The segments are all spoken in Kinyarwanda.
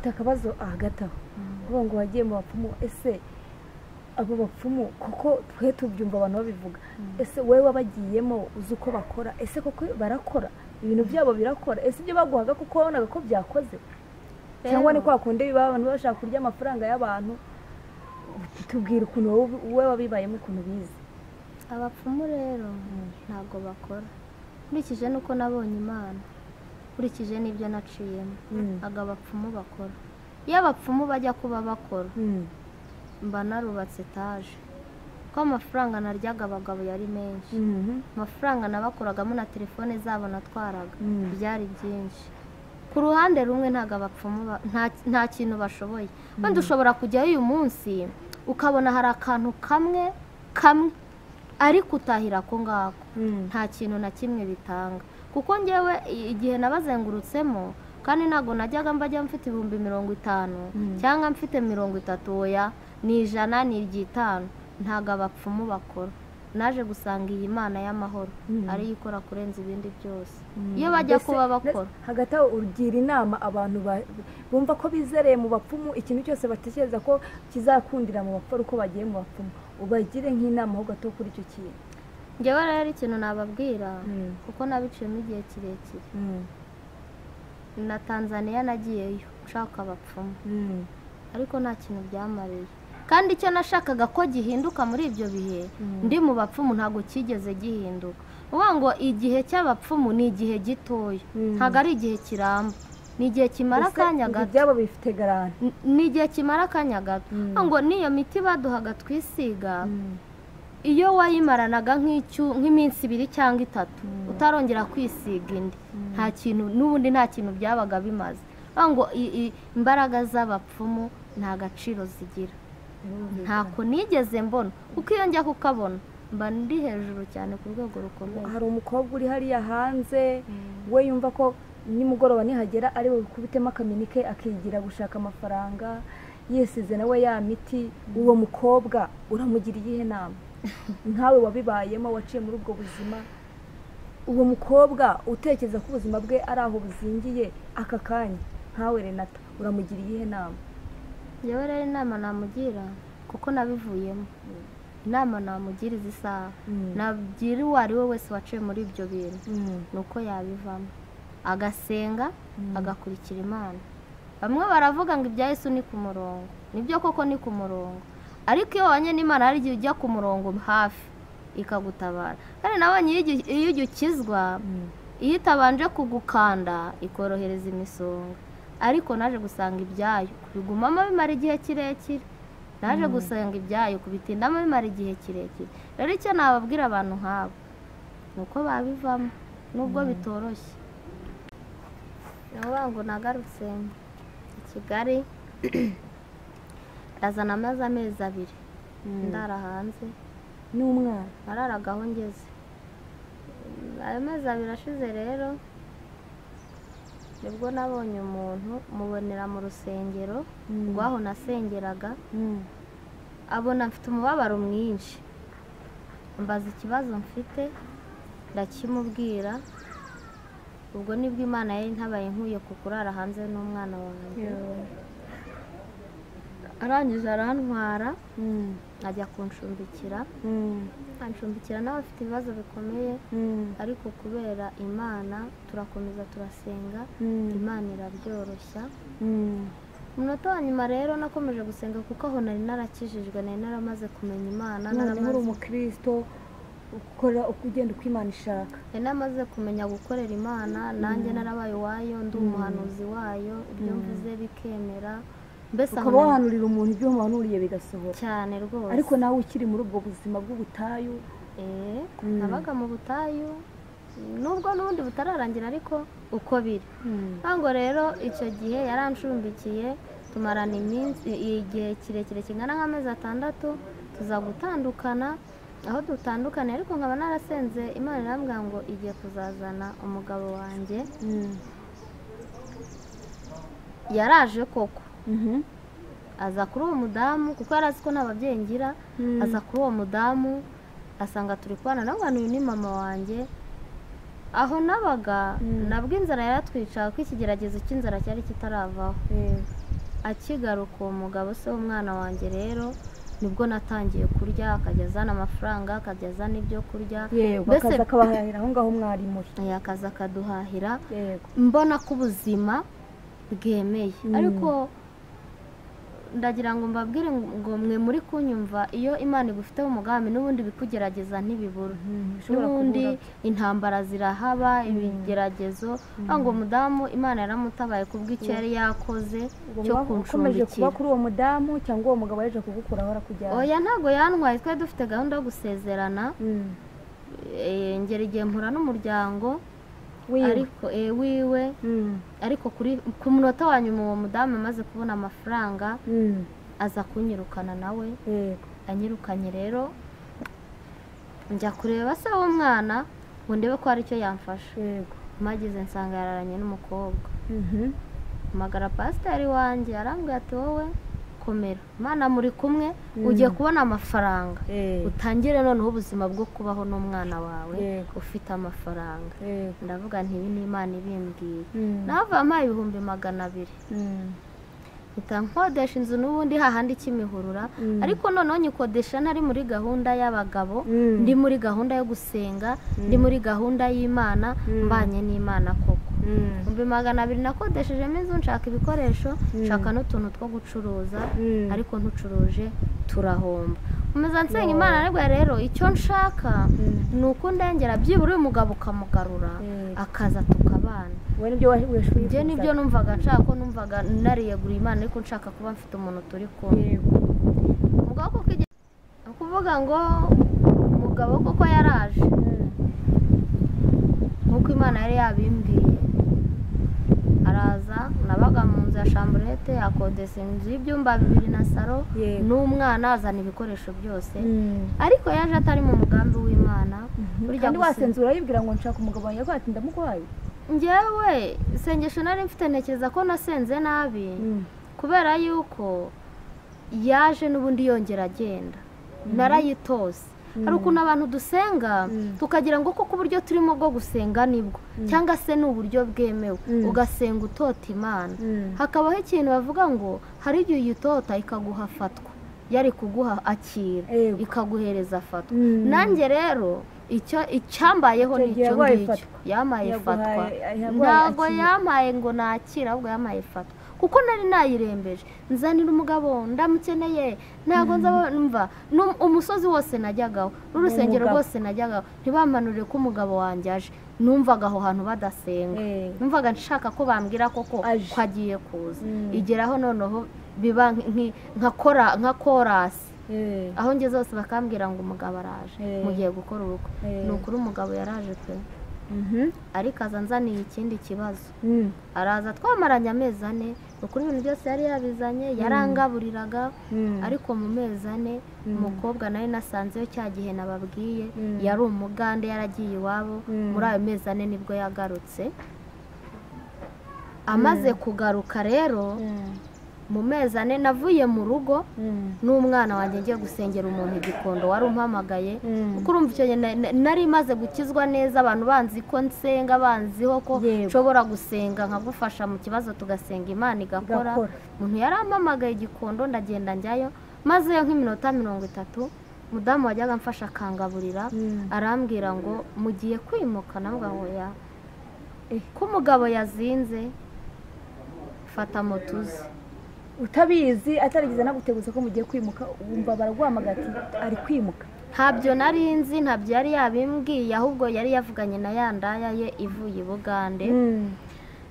akabazo hagati aho kuvuga ngo wagiye mu bapfumu ese abo bapfumu kuko twe tubyumva abantu babivuga ese wowe wabagiyemo uzi uko bakora ese koko barakora ibintu byabo birakora ese ibyo baguhaga kuko wabonaga ko byakoze cyangwa ni kwa kundi biba abantu bashaka kurya amafaranga y'abantu tubwira ukuntu wowe wabibayemo ukuntu bize abapfumu rero ntabwo bakora nkurikije nuko nabonye Imana nkurikije n'ibyo naciyemo ntabwo abapfumu bakora iyo abapfumu bajya kuba bakora mba narubatse etaje ko amafaranga naryaga abagabo yari menshi amafaranga nabakuragamo na telefone zabo natwaraga byari byinshi ku ruhande rumwe ntabwo abapfumu nta kintu bashoboye kandi ushobora kujyayo uyu munsi ukabona hari akantu kamwe ariko utahira ko ngako nta kintu na kimwe bitanga kuko ngewe igihe nabazengurutsemo kandi ntabwo najyaga mbajya mfite 50,000 cyangwa mfite 30 oya ni 100 ni 50 ntabwo abapfumu bakora naje gusanga iyi Mana y'amahoro ari ikora kurenza ibindi byose iyo bajya kuba bakora hagati aho ugira inama abantu bumva ko bizereye mu bapfumu ikintu cyose batekereza ko kizakundira mu bapfumu uko bagiye mu bapfumu ubagire nk'inama ho gato kuri icyo kintu ngewe rero ikintu nababwira kuko nabiciyemo igihe kirekire na Tanzania nagiyeyo nshaka abapfumu ariko nta kintu byamariye kandi icyo nashakaga ko gihinduka muri ibyo bihe ndi mu bapfumu ntabwo kigeze gihinduka uvuga ngo igihe cy'abapfumu ni igihe gitoya ntabwo ari igihe kiramba ni igihe kimara akanya gato byabo bifite garanti ni igihe kimara akanya gato ngo n'iyo miti baduhaga twisiga iyo wayimaranaga nk'iminsi 2 cyangwa 3 utarongera kwisiga indi nta kintu n'ubundi nta kintu byabaga bimaze ngo imbaraga z'abapfumu nta gaciro zigira ntako nigeze mbona kuko iyo njya kukabona mba ndi hejuru cyane ku rwego rukomeye hari umukobwa uri hariya hanze we yumva ko nimugoroba nihagera ari we kubitemo akaminike akigira gushaka amafaranga yesize nawe ya miti uwo mukobwa uramugira iyihe nama nkawe wabibayemo waciye muri ubwo buzima uwo mukobwa utekereza ko ubuzima bwe ari aho buzingiye aka kanya nkawe Renata uramugira iyihe nama yewe rero inama namugira kuko nabivuyemo inama namugira izi saha nagira uwo ari we wese waciye muri ibyo bintu nuko yabivamo agasenga agakurikira Imana bamwe baravuga ngo ibya Yesu ni ku murongo nibyo koko ni ku murongo ariko iyo wanye n'Imana hari igihe ujya ku murongo hafi ikagutabara kandi nabonye iyo ujya ukizwa iyo itabanje kugukanda ikorohereza imisonga ariko naje gusanga ibyayo kubigumamo bimara igihe kirekire naje gusanga ibyayo kubitindamo bimara igihe kirekire rero icyo nababwira abantu nk'abo nuko babivamo nubwo bitoroshye navuga ngo nagarutse i Kigali ndazana amezi 2 ndara hanze n'umwana nararagaho ngeze ayo mezi 2 ashize rero nibwo nabonye umuntu mubonera mu rusengero rwaho nasengeraga abona mfite umubabaro mwinshi mbaza ikibazo mfite ndakimubwira ubwo nibwo Imana yari ntabaye nkuye kukurara hanze n'umwana wanjye arangije arantwara ajya kunshumbikira anshumbikira nawe afite ibibazo bikomeye ariko kubera Imana turakomeza turasenga Imana irabyoroshya umunota wa nyuma rero nakomeje gusenga kuko aho nari narakijijwe nari naramaze kumenya Imana naramaze umukristo ukora ukugenda uko Imana ishaka nari namaze kumenya gukorera Imana nanjye narabaye wayo ndi umuhanuzi wayo ibyo mvuze bikemera mbese ukaba wahanurira umuntu ibyo muhanuriye bigasohora cyane rwose ariko nawe ukiri muri ubwo buzima bw'ubutayu nabaga mu butayu nubwo n'ubundi butararangira ariko uko biri ntabwo rero icyo gihe yaranshumbikiye tumarana igihe kirekire kingana nk'amezi 6 tuza gutandukana aho dutandukanye ariko nkaba narasenze Imana irambwira ngo igiye kuzazana umugabo wanjye yaraje koko aza kuri uwo mudamu kuko yari azi ko nta babyeyi ngira aza kuri uwo mudamu asanga turi kubana nawe uyu ni mama wanjye aho nabaga nabwo inzara yaratwica ko ikigeragezo cy'inzara cyari kitaravaho akigaruka uwo mugabo se w'umwana wanjye rero nibwo natangiye kurya, akajya azana amafaranga, akajya azana ibyo kurya, yego akaza akabahahira aho ngaho mwari muri, akaza akaduhahira, yego mbona ko ubuzima bwemeye. Ariko ndagira ngo mbabwire ngo mwe muri kunyumva, iyo Imana igufiteho umugambi n'ubundi bikugerageza ntibibura, n'ubundi intambara zirahaba, ibigeragezo. Ngo umudamu Imana yaramutabaye kubw'icyo yari yakoze cyo kuncumbikira. kuba kuri uwo mudamu cyangwa uwo mugabo yaje kugukuraho arakujyana? Oya, ntabwo yantwaye, twari dufite gahunda yo gusezerana. Ngera igihe mpura n'umuryango ariko wiwe, ariko ku munota wa nyuma uwo mudamu amaze kubona amafaranga aza kunyirukana nawe. Anyirukanye rero njya kureba se w'umwana ngo ndebe ko hari icyo yamfasha. Mpageze nsanga yararanye n'umukobwa. Mpamagara pasiteri wanjye arambwira ati wowe komera, Imana muri kumwe, ugiye kubona amafaranga, utangire noneho ubuzima bwo kubaho n'umwana wawe ufite amafaranga. Ndavuga nti ibi ni Imana ibimbwiye. Nava mpaye 200,000 mpita nkodesha inzu n'ubundi hahandi Kimihurura, ariko noneho nyikodesha ntari muri gahunda y'abagabo, ndi muri gahunda yo gusenga, ndi muri gahunda y'Imana, mbanye n'Imana koko. 200,000 nakodeshejemo inzu, nshaka ibikoresho, nshaka n'utuntu two gucuruza, ariko ntucuruje turahomba. Umeza nsenga Imana, ariko rero icyo nshaka ni uko ndengera byibura uyu mugabo ukamugarura akaza tukabana. Njye nibyo numvaga nshaka, ko numvaga nariyegura Imana, ariko nshaka kuba mfite umuntu turi kumwe. Umugabo kuvuga ngo umugabo koko yaraje nk'uko Imana yari yabimbwiye, araza. Nabaga mu nzu ya chambrette, akodesa inzu y'ibyumba 2 na salo n'umwana, azana ibikoresho byose, ariko yaje atari mu mugambi w'Imana. Kandi wasenzura yibwira ngo nshaka umugabo wanjye ko ati ndamugwaye. Njyewe isengesho nari mfite ntekereza ko nasenze nabi, kubera yuko yaje n'ubundi yongera agenda, narayitose. Hari ukuntu abantu dusenga tukagira ngo koko uburyo turimo bwo gusenga nibwo, cyangwa se ni uburyo bwemewe, ugasenga utota Imana. Hakabaho ikintu bavuga ngo hari igihe uyitota ikaguha fatwa, yari kuguha akira ikaguhereza fatwa. Nanjye rero icyambayeho nicyo ngicyo, yamaye fatwa. Ntabwo yamaye ngo nakira, ahubwo yamaye fatwa, kuko nari nayirembeje. Nzanira umugabo ndamukeneye, ntabwo nzabumva umusozi wose najyagaho, n'urusengero rwose najyagaho, ntibampanurire ko umugabo wanjye aje. Numvaga aho hantu badasenga, numvaga nshaka ko bambwira koko ko agiye kuza. Igeraho noneho biba nka korasi, aho ngeze hose bakambwira ngo umugabo araje, mugiye gukora ubukwe. Ni ukuri umugabo yaraje pe, ariko aza nzaniye ikindi kibazo. Araza twamaranye amezi 4, ukuri ibintu byose yari yabizanye, yarangaburiraga, ariko mu mezi 4 umukobwa nawe nasanzeyo cya gihe nababwiye, yari umugande, yaragiye iwabo. Muri ayo mezi 4 nibwo yagarutse. Amaze kugaruka rero mu mezi 4 navuye mu rugo n'umwana wanjye ngiye gusengera umuntu Igikondo, wari umpamagaye. Kuko urumva icyo nari maze gukizwa neza, abantu banzi ko nsenga, banziho ko nshobora gusenga nkagufasha mu kibazo, tugasenga Imana igakora. Umuntu yari ampamagaye Igikondo, ndagenda njyayo, mazeyo nk'iminota 30. Mudamu wajyaga mfasha akangaburira arambwira ngo mugiye kwimuka. Nambwa ngo ya ko umugabo yazinze, fata motuzi. Utabizi atarigize naguteguza ko mugiye kwimuka, wumva baragwamagati ari kwimuka? Ntabyo nari nzi, ntabyo yari yabimbwiye, ahubwo yari yavuganye na yandaya ye ivuye i Bugande.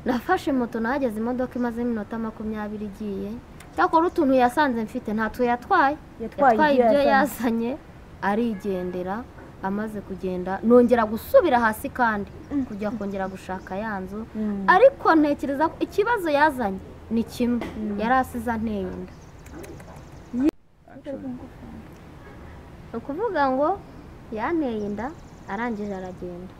Nafashe moto, nahageze imodoka imaze iminota 20 igiye. Cyakora utuntu yasanze mfite ntatwe yatwaye ibyo yazanye, arigendera. Amaze kugenda nongera gusubira hasi kandi kujya kongera gushaka yanzu, ariko ntekereza ko ikibazo yazanye ni kimwe, yari asize anteye inda. Ukuvuga ngo yanteye inda, arangije aragenda.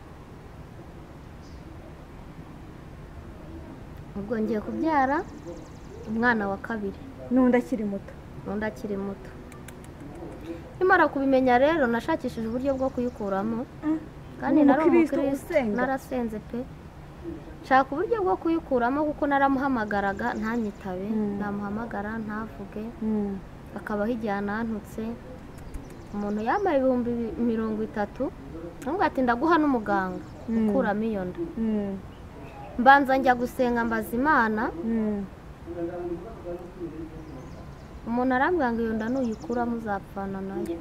Ubwo ngiye kubyara umwana wa kabiri, n'undi akiri muto. Imara kubimenya rero nashakishije uburyo bwo kuyikuramo, kandi nari umukristo, narasenze pe. nshaka uburyo bwo kuyikuramo kuko naramuhamagaraga ntanyitabe, namuhamagara ntavuge, akabaho igihe anantutse. Umuntu yambaye ibihumbi 30, nubwo ati ndaguha n'umuganga ukuramo iyo nda. Mbanza njya gusenga mbaza Imana, umuntu arambwira ngo iyo nda nuyikuramo uzapfana nayo.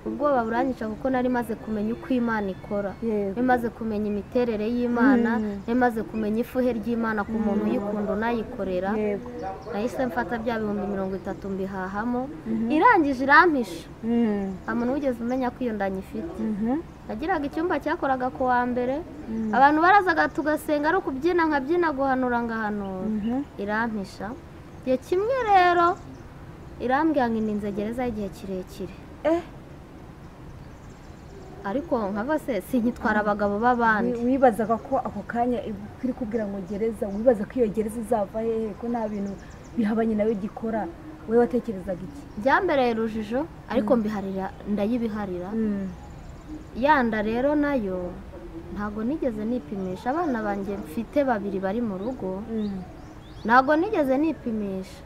Ubwoba buranyica kuko nari maze kumenya uko Imana ikora, nari maze kumenya imiterere y'Imana, nari maze kumenya ifuhe ry'Imana ku muntu uyikunda unayikorera. Nahise mfata bya bihumbi 30 mbihahamo, irangije irampisha. Nta muntu wigeze umenya ko iyo nda nyifite. Nagiraga icyumba cyakoraga ku wa mbere, abantu barazaga tugasenga ari ukubyina nkabyina, guhanura ngahanura. Irampisha igihe kimwe rero irambwira ngo indinze gereza y'igihe kirekire. Ariko nkava se sinyitwara abagabo b'abandi. Wibazaga ko ako kanya kiri kubwira ngo gereza, wibaza ko iyo gereza izava hehe, ko nta bintu bihabanye nawe gikora? Wowe watekerezaga iki? Byambereye urujijo, ariko mbiharira, ndayibiharira. Yanda rero nayo ntago nigeze nipimisha. Abana banjye mfite 2 bari mu rugo, ntago nigeze nipimisha.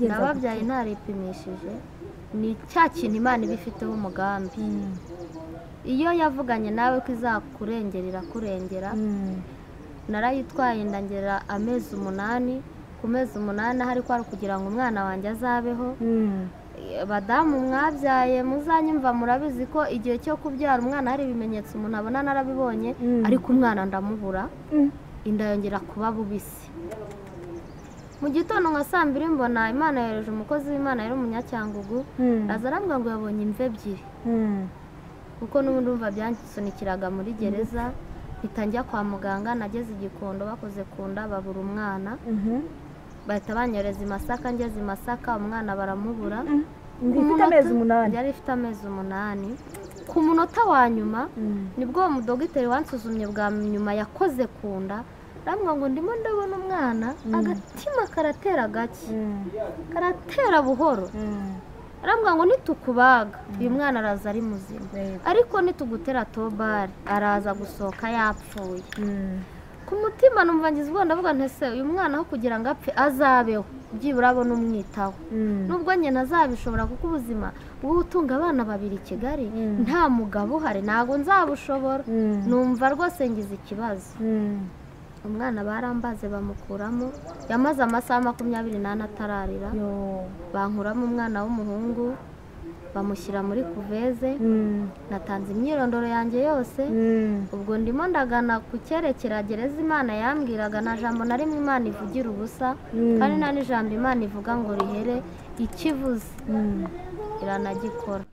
Nababyaye ntaripimishije. Ni cya kintu Imana ibifiteho umugambi. Iyo yavuganye nawe ko izakurengerera kurengera, narayitwaye ndangera amezi 8. Ku mezi 8 hari kwari kugira ngo umwana wanjye azabeho. Badamu mwabyaye muzanyumva, murabizi ko igihe cyo kubyara umwana hari ibimenyetso umuntu abona narabibonye, ariko umwana ndamubura, inda yongera kuba bubisi. Mu gitondo nka 2 mbona Imana yohereje umukozi w'Imana yari umunyacyangugu, aza arambwira ngo yabonye imve 2. Kuko n'ubundi umva byansunikiraga muri gereza. Mpita njya kwa muganga, nageze Igikondo bakoze kunda babura umwana. Bahita banyoreza i Masaka, ngeze i Masaka umwana baramubura. Yari ifite amezi 8. Ku munota wa nyuma nibwo uwo mudogiteri wansuzumye bwa nyuma yakoze kunda, arambwira ngo ndimo ndabona umwana, agatima karatera gake, karatera buhoro. Arambwira ngo nitukubaga uyu mwana araza ari muzima, ariko nitugutera tobari araza gusohoka yapfuye. Ku mutima numva ngize ubwo ndavuga ntese uyu mwana aho kugira ngo apfe azabeho, byibura abone umwitaho. Nubwo nyine ntazabishobora kuko ubuzima bwo gutunga abana 2 i Kigali nta mugabo uhari ntago nzabushobora. Numva rwose ngize ikibazo. Umwana barambaze bamukuramo, yamaze amasaha 24 atararira. Bankuramo umwana w'umuhungu, bamushyira muri kuveze. Natanze imyirondoro yanjye yose. Ubwo ndimo ndagana ku cyerekera gereza Imana yambwiraga, na jambo na rimwe Imana ivugira ubusa, kandi nta n'ijambo Imana ivuga ngo rihere. Ikivuze iranagikora.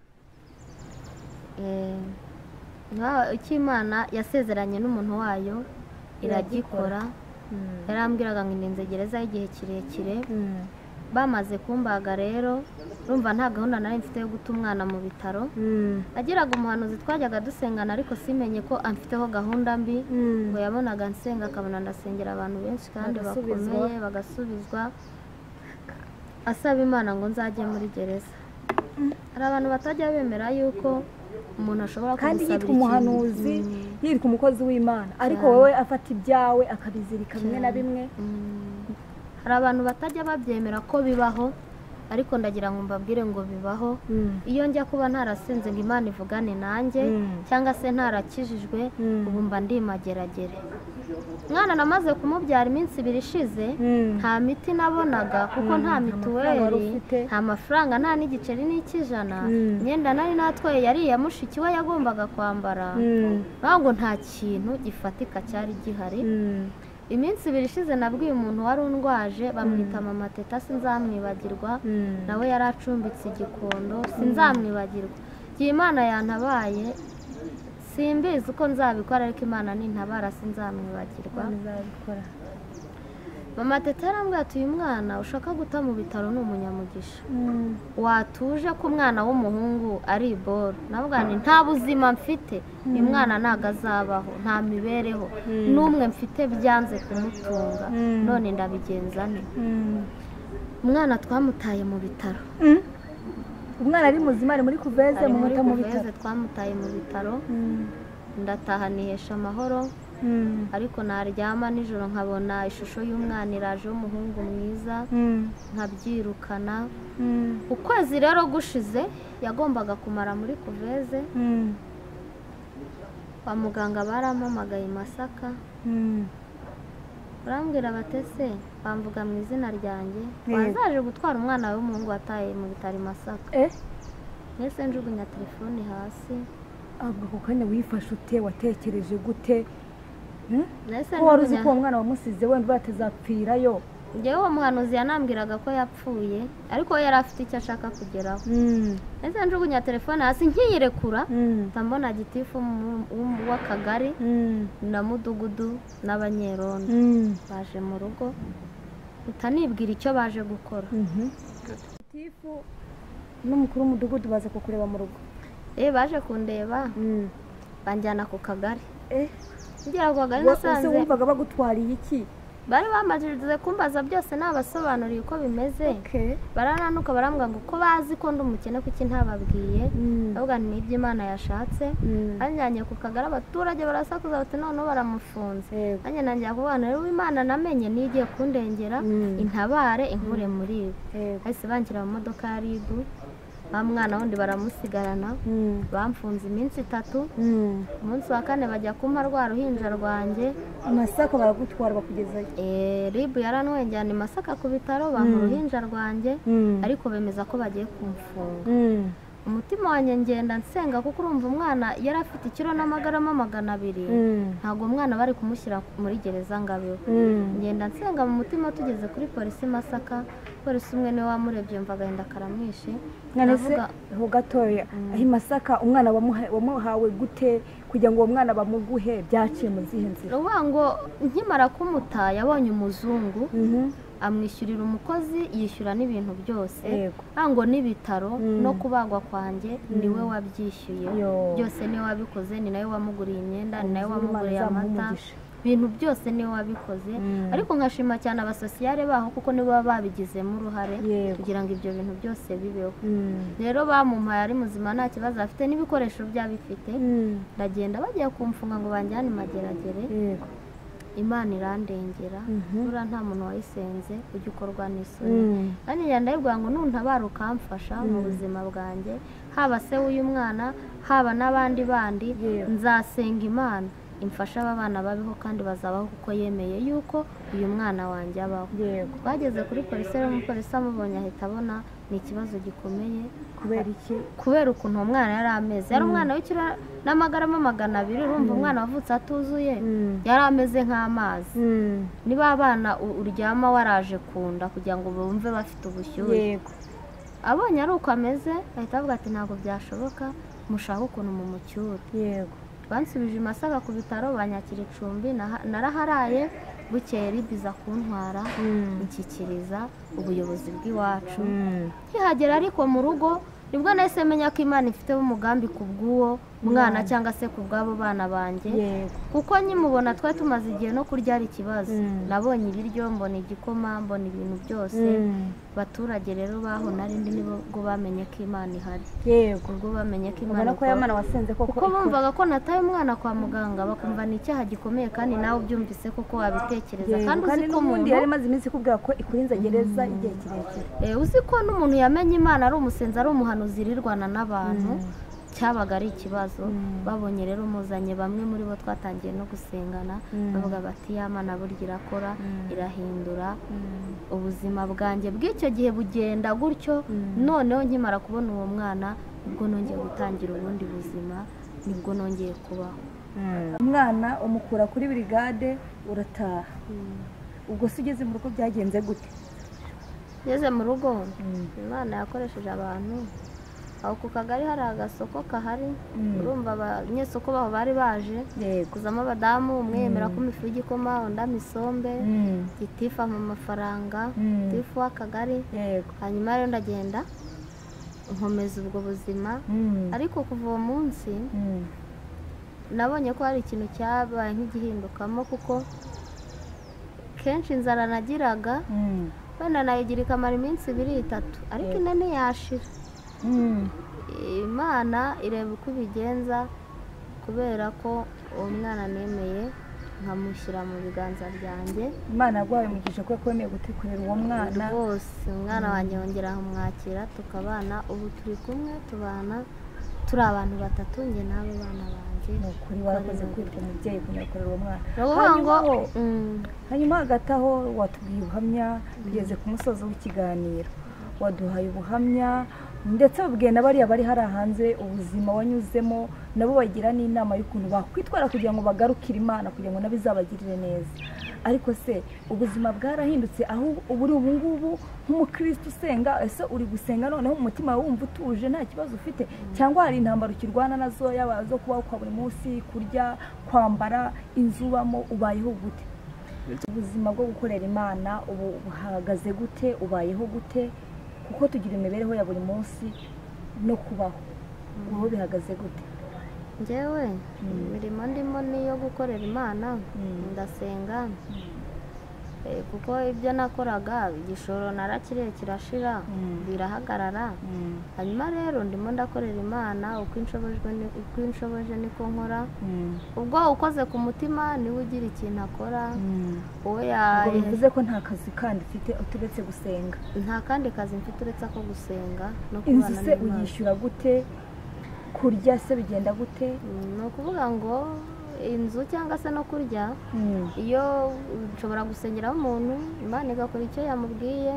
Icyo Imana yasezeranye n'umuntu wayo iragikora. Yarambwiraga ngo indinze gereza y'igihe kirekire. Bamaze kumbaga rero urumva nta gahunda nari mfite yo guta umwana mu bitaro. Nagiraga umuhanuzi twajyaga dusengana, ariko simenye ko amfiteho gahunda mbi. Ngo yabonaga nsenga akabona ndasengera abantu benshi kandi bakomeye bagasubizwa, asaba Imana ngo nzajye muri gereza. Hari abantu batajya bemera yuko umuntu ashobora kandi yitwa umuhanuzi, yitwa umukozi w'Imana, ariko wowe afata ibyawe akabizirika bimwe na bimwe. Hari abantu batajya babyemera ko bibaho, ariko ndagira ngo mbabwire ngo bibaho. Iyo njya kuba ntarasenze ngo Imana ivugane nanjye, cyangwa se ntarakijijwe, ubu mba ndi mageragere. Mwana namaze kumubyara iminsi 2 ishize, nta miti nabonaga kuko nta mituweli, nta mafaranga, nta n'igiceri n'ikijana. Imyenda nari natwaye yari iya mushiki we yagombaga kwambara, ntabwo nta kintu gifatika cyari gihari. Iminsi 2 ishize nabwiye umuntu wari undwaje, bamwita Mama Teta, sinzamwibagirwa. Nawe yari acumbitse Igikondo, sinzamwibagirwa. Igihe Imana yantabaye simbizi uko nzabikora, ariko Imana nintabara sinzamwibagirwa. Mama Teta yarambwira ati uyu mwana ushaka guta mu bitaro ni umunyamugisha. Watuje ko umwana w'umuhungu ari iboro. Navuga nti nta buzima mfite, uyu mwana ntago azabaho, nta mibereho n'umwe mfite byanze kumutunga, none ndabigenza nte? Umwana twamutaye mu bitaro. Umwana ari muzima ari muri kuveze, mu bitaro twamutaye mu bitaro. ndataha nihesha amahoro ariko naryama nijoro nkabona ishusho y'umwana iraje w'umuhungu mwiza nkabyirukana. Ukwezi rero gushize yagombaga kumara muri kuveze, kwa muganga barampamagaye i Masaka barambwira batese bamvuga mu izina ryanjye wazaje gutwara umwana w'umuhungu wataye mu bitaro i Masaka. Nese njugunya telefone hasi. Ako kanya wifashe ute, watekereje gute? Wari uzi ko umwana wamusize wenda batazapfirayo? Njyewe uwo muhanuzi yanambwiraga ko yapfuye ariko yari afite icyo ashaka kugeraho. Nese njugunya telefone hasi nkiyirekura tambona gitifu w'akagari na mudugudu n'abanyerondo baje mu rugo utanibwira icyo baje gukora. Gitifu n'umukuru w'umudugudu baza kukureba mu rugo? Baje kundeba banjyana ku kagari. Ngera ku kagari nasanze wumvaga bagutwariye iki? Bari bamajije kumbaza byose nabasobanuriye uko bimeze. Barananuka barambwa ngo ko bazi ko ndi umukene kuki ntababwiye. Ahubwo ni iby'Imana yashatse. Anjyanye ku kagari abaturage barasakuza bati none baramufunze. Anye nanjye kubana rero Imana namenye nigiye kundengera intabare inkure muri ibi. Ahise bangira mu modoka ya Ribu. Mwana wundi baramusigarana bamfunze iminsi 3. Umunsi wa 4 bajya kumpa rwa ruhinja rwanjye i Masaka baragutwara bakugezayo. Ribu yaranwenjyana i Masaka ku bitaro bampa uruhinja rwanjye ariko bemeza ko bagiye kumfunga. Umutima wanjye ngenda nsenga kuko urumva umwana yari afite ikiro n'amagarama 200 ntago umwana bari kumushyira muri gereza ngabeho. Ngenda nsenga mu mutima tugeze kuri polisi Masaka. Polisi umwe niwe wamurebye mvaga yenda karamwishe. Navuga ho gatoya ahi Masaka umwana wamuhawe gute kugira ngo uwo mwana bamuguhe byaciye mu zihe nzira? Rubango nkimara kumuta yabonye umuzungu amwishyurira umukozi yishyura n'ibintu byose ngo n'ibitaro no kubagwa kwanjye niwe wabyishyuye byose niwe wabikoze, ni nawe wamuguriye imyenda, ni nawe wamuguriye amata, ibintu byose niwe wabikoze. Ariko nkashima cyane abasosiyare baho kuko nibo babigizemo uruhare kugira ngo ibyo bintu byose bibeho. Rero bamumpaye ari muzima nta kibazo afite n'ibikoresho byabifite. Ndagenda bagiye kumfunga ngo banjyane Mageragere. Imana irandengera ura nta muntu wayisenze ujye ukorwa n'isoni. Kandi ndayibwira ngo nuntabara ukamfasha mu buzima bwanjye haba se w'uyu mwana haba n'abandi bandi nzasenga Imana imfasha aba bana babeho kandi bazabaho kuko yemeye yuko uyu mwana wanjye abaho. Bageze kuri polisi rero umupolisi amubonye ahita abona ni ikibazo gikomeye. Kubera iki? Kubera ukuntu uwo mwana yari ameze. Yari umwana w'ikiro n'amagarama 200 urumva umwana wavutse atuzuye yari ameze nk'amazi. Niba abana uryama waraje kunda kugira ngo bumve bafite ubushyuhe. Abonye ari uko ameze ahita avuga ati ntabwo byashoboka mushaka ukuntu mu mucyure. Bansubije i Masaka ku bitaro banyakira icumbi naraharaye. Bukeye Ribiza kuntwara inshyikiriza ubuyobozi bw'iwacu. Nkihagera ariko mu rugo nibwo nahise menya ko Imana ifite umugambi ku bw'uwo mwana cyangwa se ku bw'abo bana banjye. Kuko nyimubona twari tumaze igihe no kurya ari ikibazo. Nabonye ibiryo mbona igikoma mbona ibintu byose. Baturage rero baho narindi nibwo bamenye ko Imana ihari. Ubwo bamenye ko Imana ko Imana wasenze koko. Kuko bumvaga ko nataye umwana kwa muganga bakumva ni icyaha gikomeye kandi nawe ubyumvise koko wabitekereza. Kandi uzi ko umuntu yari maze iminsi kubwira ko ikurinza gereza igihe kirekire. Uzi ko n'umuntu yamenye Imana ari umusenzi ari umuhanuzi irirwana n'abantu cyabaga ari ikibazo. Babonye rero muzanye bamwe muri bo twatangiye no gusengana bavuga bati Imana burya irakora irahindura ubuzima bwanjye bw'icyo gihe bugenda gutyo. Noneho nkimara kubona uwo mwana ubwo nongeye gutangira ubundi buzima nibwo nongeye kubaho. Umwana umukura kuri brigade urataha. Ubwo se ugeze mu rugo byagenze gute? Ngeze mu rugo Imana yakoresheje abantu. Aho ku kagari hari agasoko kahari urumva abanyesoko baho bari baje kuzamo abadamu umwe yemera ko imifu y'igikoma undi isombe gitifu mu mafaranga gitifu w'akagari. Hanyuma rero ndagenda nkomeza ubwo buzima. Ariko kuva uwo munsi nabonye ko hari ikintu cyabaye nk'igihindukamo kuko kenshi inzara nagiraga wenda nayigira ikamara iminsi 2-3 ariko inene yashira. Imana ireba uko ibigenza kubera ko uwo mwana nemeye nkamushyira mu biganza byanjye. Imana yaguhaye umugisha ko yakwemeye gutekurira uwo mwana rwose umwana wanjye yongera kumwakira tukabana, ubu turi kumwe tubana turi abantu batatu, njye n'abo bana banjye. ni ukuri warakoze kwitwa umubyeyi kunyakorera uwo mwana. Hanyuma hagati aho watubwiye ubuhamya, tugeze ku musozo w'ikiganiro, waduhaye ubuhamya ndetse babwiye na bariya bari hari hanze ubuzima wanyuzemo, nabo bagira n'inama y'ukuntu bakwitwara kugira ngo bagarukire Imana, kugira ngo nabo izabagirire neza. Ariko se ubuzima bwarahindutse aho uburi ubu ngubu nk'umukristo usenga, ese uri gusenga noneho umutima wawe wumva utuje nta kibazo ufite, cyangwa hari intambara ukirwana nazo, yaba zo kubaho kwa buri munsi, kurya, kwambara, inzu ubamo, ubayeho gute? Ubuzima bwo gukorera Imana ubu buhagaze gute, ubayeho gute? Kuko tugira imibereho ya buri munsi no kubaho, ubu bihagaze gute? Njyewe imirimo ndimo niyo gukorera Imana, ndasenga kuko ibyo nakoraga igishoro narakiriye kirashira birahagarara. Hanyuma rero ndimo ndakorera Imana uko inshoboje niko nkora. Ubwo ukoze ku mutima niwe ugira ikintu akora. Bivuze ko nta kazi kandi ufite uturetse gusenga? Nta kandi kazi mfite uretse ko gusenga no kubana n'Imana. Inzu se uyishyura gute? Kurya se bigenda gute? Ni ukuvuga ngo inzu cyangwa se no kurya, iyo ushobora gusengeraho umuntu Imana igakora icyo yamubwiye,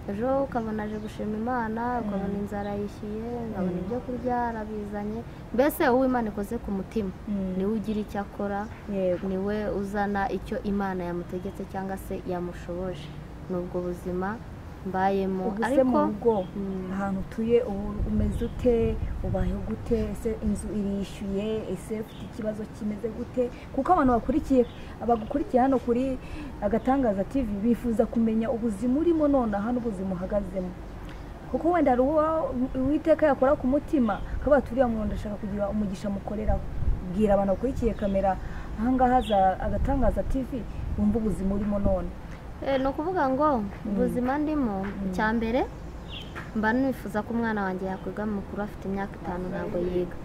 ejo ukabona aje gushima Imana, ukabona inzara yishyuye, ukabona ibyo kurya arabizanye. Mbese uwo Imana ikoze ku mutima niwe ugira icyo akora, niwe uzana icyo Imana yamutegetse cyangwa se yamushoboje. Nubwo buzima mbayemo. Ariko mu rugo ahantu utuye umeze ute, ubayeho gute? Ese inzu irishyuye? Ese ufite ikibazo kimeze gute? Kuko abantu abagukurikiye hano kuri Agatangaza TV bifuza kumenya ubuzima urimo none aha n'ubuzima uhagazemo, kuko wenda hari uwo Uwiteka yakora ku mutima akaba turiya muntu ndashaka kugira umugisha mukoreraho. Bwira abantu bakurikiye kamera ahangaha za Agatangaza TV bumva ubuzima urimo none. Ni ukuvuga ngo ubuzima ndimo, icya mbere mba nifuza ko umwana wanjye yakwiga mukuru afite imyaka 5 ntabwo yiga.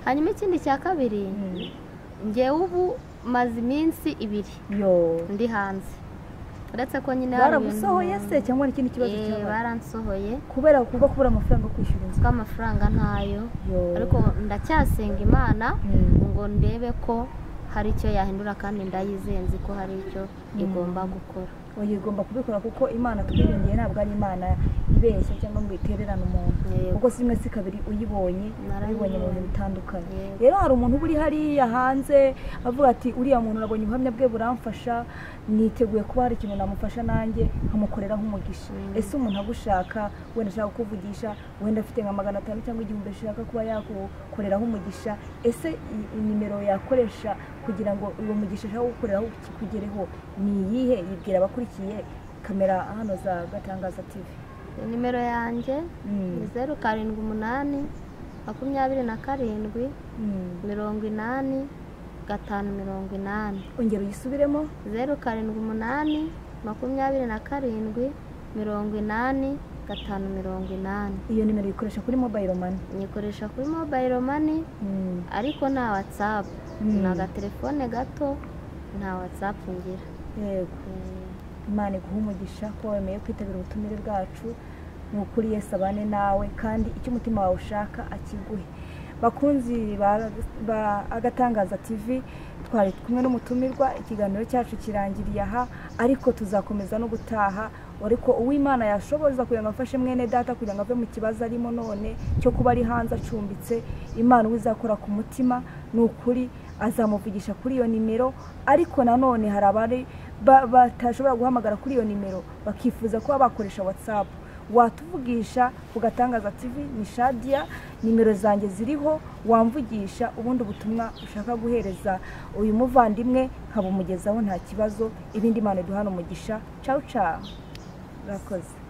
Hanyuma ikindi cya kabiri, njyewe ubu maze iminsi 2 ndi hanze, uretse ko nyine baragusohoye se cyangwa n'ikindi kibazo cyabaye? Baransohoye kubera kubura amafaranga yo kwishyura inzu. Amafaranga ntayo, ariko ndacyasenga Imana ngo ndebe ko hari icyo yahindura, kandi ndayizenze ko hari icyo igomba gukora. Igomba kubikora kuko Imana twiringiye ntabwo ari Imana ibeshya cyangwa ngo itererane umuntu, kuko simwe si kabiri uyibonye mu bintu bitandukanye. Rero hari umuntu uri hariya hanze avuga ati uriya muntu nabonye ubuhamya bwe buramfasha, niteguye kuba hari ikintu namufasha nanjye nkamukorera nk'umugisha. Ese umuntu agushaka, wenda ashaka kukuvugisha, wenda afite nka 500 cyangwa 1000 ashaka kuba yakukoreraho umugisha, ese nimero yakoresha kugira ngo uwo mugisha ashaka gukoreraho kikugereho ni iyihe? Yibwira abakurikiye kamera hano za Gatangaza TV. Nimero yanjye ni 078 27 80 580. Ongera uyisubiremo. 078 27 80 580. Iyo nimero ikoresha kuri mobile money? Nyikoresha kuri mobile money, ariko nta WhatsApp, naga telefone gato, nta WhatsApp ngira. Yego. Imana iguhe umugisha ko wemeye kwitabira ubutumire bwacu. Ni ukuri Yesu abane nawe kandi icyo umutima wawe ushaka akiguhe. Bakunzi ba Agatangaza TV, twari kumwe n'umutumirwa, ikiganiro cyacu kirangiriye aha, ariko tuzakomeza no gutaha. Ariko uw'Imana yashoboza kugira ngo afashe mwene data kugira ngo ave mu kibazo arimo none cyo kuba ari hanze acumbitse, Imana uzakora ku mutima, ni ukuri azamuvugisha kuri iyo nimero. Ariko nanone hari abari batashobora guhamagara kuri iyo nimero bakifuza kuba bakoresha WhatsApp, watuvugisha ku Gatangaza TV. ni Shadia, nimero zanjye ziriho, wamvugisha ubundi ubutumwa ushaka guhereza uyu muvandimwe nkabumugezaho nta kibazo. Ibindi Imana iduhana umugisha. Ciao ciao. Rakoze.